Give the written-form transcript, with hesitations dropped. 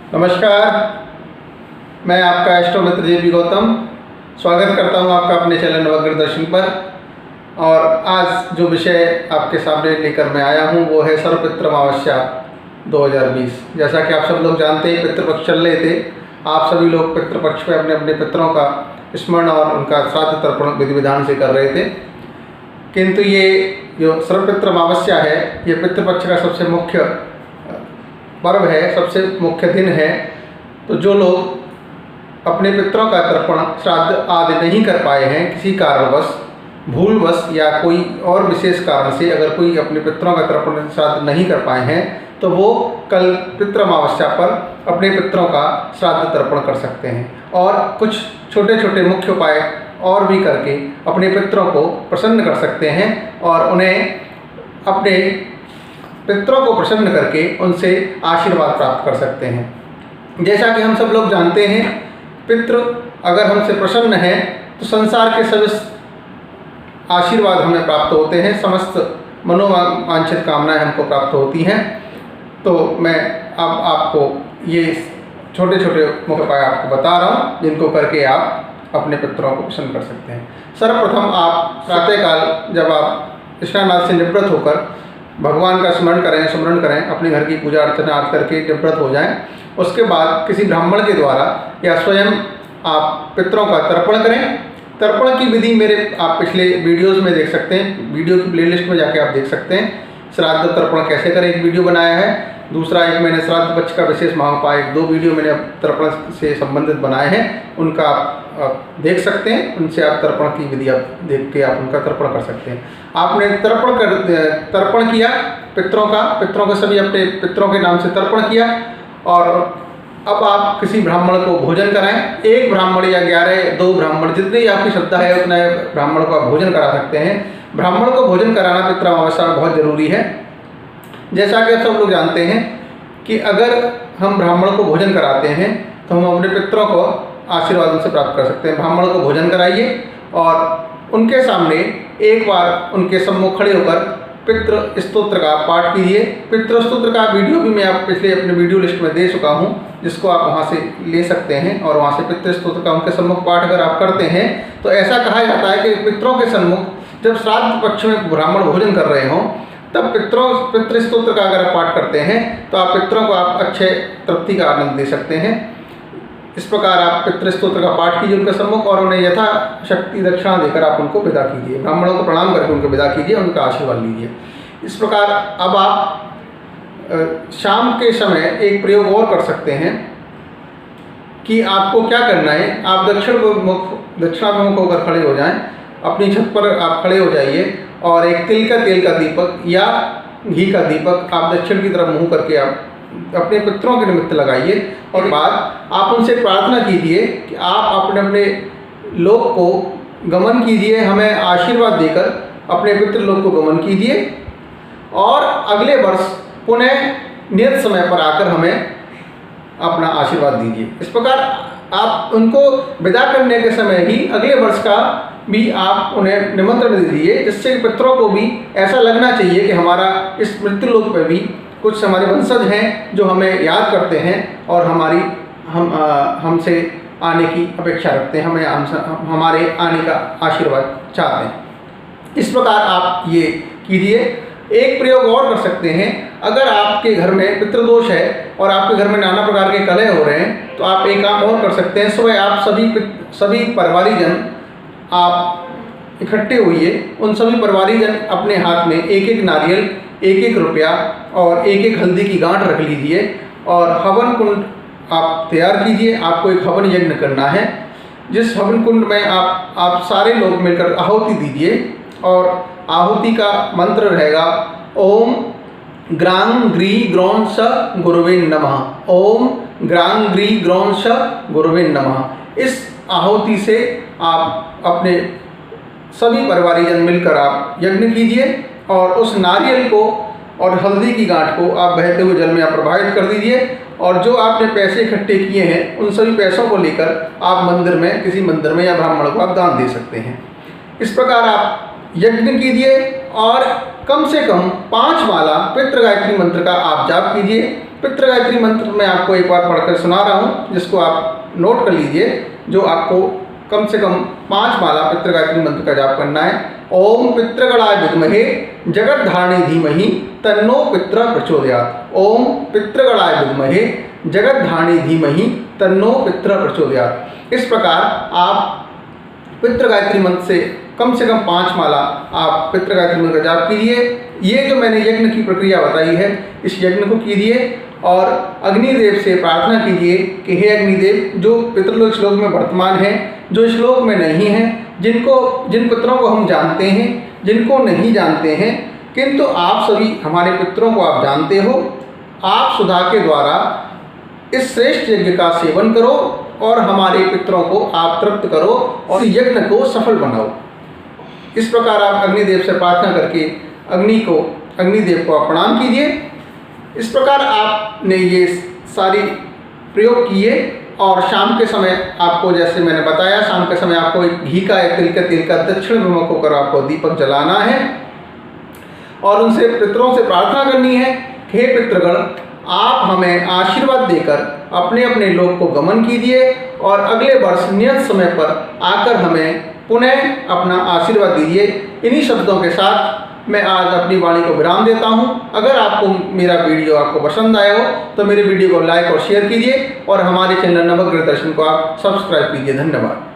नमस्कार, मैं आपका एस्ट्रो मित्र JB गौतम स्वागत करता हूं आपका अपने चैनल नवग्रह दर्शन पर। और आज जो विषय आपके सामने लेकर मैं आया हूं वो है सर्वपितृ अमावस्या 2020। जैसा कि आप सब लोग जानते हैं, पितृपक्ष चल रहे थे। आप सभी लोग पितृपक्ष पे अपने अपने पितरों का स्मरण और उनका श्राद्ध तर्पण विधि विधान से कर रहे थे, किंतु ये जो सर्वपितृ अमावस्या है ये पितृपक्ष का सबसे मुख्य पर्व है, सबसे मुख्य दिन है। तो जो लोग अपने पितरों का तर्पण श्राद्ध आदि नहीं कर पाए हैं, किसी कारणवश, भूलवश या कोई और विशेष कारण से अगर कोई अपने पितरों का तर्पण श्राद्ध नहीं कर पाए हैं, तो वो कल पितृ अमावस्या पर अपने पितरों का श्राद्ध तर्पण कर सकते हैं। और कुछ छोटे छोटे मुख्य उपाय और भी करके अपने पितरों को प्रसन्न कर सकते हैं और उन्हें अपने पितरों को प्रसन्न करके उनसे आशीर्वाद प्राप्त कर सकते हैं। जैसा कि हम सब लोग जानते हैं, पितृ अगर हमसे प्रसन्न हैं तो संसार के सभी आशीर्वाद हमें प्राप्त होते हैं, समस्त मनोवांछित कामनाएं हमको प्राप्त होती हैं। तो मैं अब आपको ये छोटे छोटे मुख्य उपाय आपको बता रहा हूँ, जिनको करके आप अपने पितरों को प्रसन्न कर सकते हैं। सर्वप्रथम आप प्रातःकाल जब आप स्नान से निवृत्त होकर भगवान का स्मरण करें, अपने घर की पूजा अर्चना आदि करके निवृत्त हो जाएं। उसके बाद किसी ब्राह्मण के द्वारा या स्वयं आप पितरों का तर्पण करें। तर्पण की विधि मेरे आप पिछले वीडियोस में देख सकते हैं, वीडियो की प्लेलिस्ट में जाके आप देख सकते हैं। श्राद्ध तर्पण कैसे करें एक वीडियो बनाया है, दूसरा एक मैंने श्राद्ध पक्ष का विशेष महाउपाय 2 वीडियो मैंने तर्पण से संबंधित बनाए हैं, उनका आप देख सकते हैं। उनसे आप तर्पण की विधि आप देख के आप उनका तर्पण कर सकते हैं। आपने तर्पण किया पितरों का सभी अपने पितरों के नाम से तर्पण किया और अब आप किसी ब्राह्मण को भोजन कराएं। 1 ब्राह्मण या 11, 2 ब्राह्मण, जितनी आपकी श्रद्धा है उतने ब्राह्मण को आप भोजन करा सकते हैं। ब्राह्मण को भोजन कराना पितृ अमावस्या में बहुत ज़रूरी है। जैसा कि आप सब लोग जानते हैं कि अगर हम ब्राह्मण को भोजन कराते हैं तो हम अपने पितरों को आशीर्वाद उनसे प्राप्त कर सकते हैं। ब्राह्मण को भोजन कराइए और उनके सामने एक बार उनके सम्मुख खड़े होकर पितृ स्तोत्र का पाठ कीजिए। पितृ स्तोत्र का वीडियो भी मैं आप पिछले अपने वीडियो लिस्ट में दे चुका हूं, जिसको आप वहां से ले सकते हैं। और वहां से पितृ स्तोत्र का उनके सम्मुख पाठ अगर आप करते हैं तो ऐसा कहा जाता है कि पितरों के सम्मुख जब श्राद्ध पक्ष में ब्राह्मण भोजन कर रहे हों तब पितृ स्तोत्र का अगर आप पाठ करते हैं तो आप पितरों को आप अच्छे तृप्ति का आनंद दे सकते हैं। इस प्रकार आप पितृ स्तोत्र का पाठ कीजिए उनके सम्मुख और उन्हें यथाशक्ति दक्षिणा देकर आप उनको विदा कीजिए। ब्राह्मणों को प्रणाम करके उनको विदा कीजिए, उनका आशीर्वाद लीजिए। इस प्रकार अब आप शाम के समय एक प्रयोग और कर सकते हैं कि आपको क्या करना है। आप दक्षिणाभिमुख होकर खड़े हो जाएं, अपनी छत पर आप खड़े हो जाइए और एक तेल का दीपक या घी का दीपक आप दक्षिण की तरफ मुँह करके आप अपने पितरों के निमित्त लगाइए। और बाद आप उनसे प्रार्थना कीजिए कि आप अपने अपने लोक को गमन कीजिए, हमें आशीर्वाद देकर अपने पितृ लोक को गमन कीजिए और अगले वर्ष पुनः नियत समय पर आकर हमें अपना आशीर्वाद दीजिए। इस प्रकार आप उनको विदा करने के समय ही अगले वर्ष का भी आप उन्हें निमंत्रण दे दीजिए, जिससे पितरों को भी ऐसा लगना चाहिए कि हमारा इस मृत्यु लोक पर भी कुछ हमारे वंशज हैं जो हमें याद करते हैं और हमसे आने की अपेक्षा रखते हैं, हमारे आने का आशीर्वाद चाहते हैं। इस प्रकार आप ये कीजिए। एक प्रयोग और कर सकते हैं, अगर आपके घर में पितृदोष है और आपके घर में नाना प्रकार के कलह हो रहे हैं तो आप एक काम और कर सकते हैं। सुबह आप सभी परिवारीजन आप इकट्ठे होइए, उन सभी परिवारीजन अपने हाथ में 1-1 नारियल, 1-1 रुपया और 1-1 हल्दी की गांठ रख लीजिए और हवन कुंड आप तैयार कीजिए। आपको एक हवन यज्ञ करना है, जिस हवन कुंड में आप सारे लोग मिलकर आहुति दीजिए और आहुति का मंत्र रहेगा ओम ग्रां ग्री ग्रौं स गुरुवे नमः। ओम ग्रां ग्री ग्रौं स गुरुवे नमः। इस आहुति से आप अपने सभी परिवारीजन मिलकर आप यज्ञ कीजिए और उस नारियल को और हल्दी की गांठ को आप बहते हुए जल में आप प्रवाहित कर दीजिए और जो आपने पैसे इकट्ठे किए हैं उन सभी पैसों को लेकर आप मंदिर में, किसी मंदिर में या ब्राह्मण को आप दान दे सकते हैं। इस प्रकार आप यज्ञ कीजिए और कम से कम 5 माला पितृ गायत्री मंत्र का आप जाप कीजिए। पितृ गायत्री मंत्र मैं आपको एक बार पढ़कर सुना रहा हूँ, जिसको आप नोट कर लीजिए, जो आपको कम से कम 5 माला पितृ गायत्री मंत्र का जाप करना है। ओम पितृगणाय विद्महे जगद्धारिणी धीमहि तन्नो पितृ प्रचोदयात्। ओम पितृगणाय विद्महे जगद्धारिणी धीमहि तन्नो पितृ प्रचोदयात्। इस प्रकार आप पितृ गायत्री मंत्र से कम 5 माला आप पितृ गायत्री मंत्र का जाप कीजिए। ये जो मैंने यज्ञ की प्रक्रिया बताई है, इस यज्ञ को कीजिए और अग्निदेव से प्रार्थना कीजिए कि हे अग्निदेव, जो पितृलोक श्लोक में वर्तमान है, जो श्लोक में नहीं है, जिन पितरों को हम जानते हैं, जिनको नहीं जानते हैं, किंतु आप सभी हमारे पितरों को आप जानते हो, आप सुधा के द्वारा इस श्रेष्ठ यज्ञ का सेवन करो और हमारे पितरों को आप तृप्त करो और यज्ञ को सफल बनाओ। इस प्रकार आप अग्निदेव से प्रार्थना करके अग्निदेव को आप प्रणाम कीजिए। इस प्रकार आपने ये सारी प्रयोग किए और शाम के समय आपको, जैसे मैंने बताया, शाम के समय आपको एक घी का या तिल का दक्षिण विमुख होकर आपको दीपक जलाना है और उनसे पितरों से प्रार्थना करनी है, हे पितृगण, आप हमें आशीर्वाद देकर अपने अपने लोक को गमन कीजिए और अगले वर्ष नियत समय पर आकर हमें पुनः अपना आशीर्वाद दीजिए। इन्हीं शब्दों के साथ मैं आज अपनी वाणी को विराम देता हूँ। अगर आपको मेरा वीडियो आपको पसंद आया हो तो मेरे वीडियो को लाइक और शेयर कीजिए और हमारे चैनल नवग्रह दर्शन को आप सब्सक्राइब कीजिए। धन्यवाद।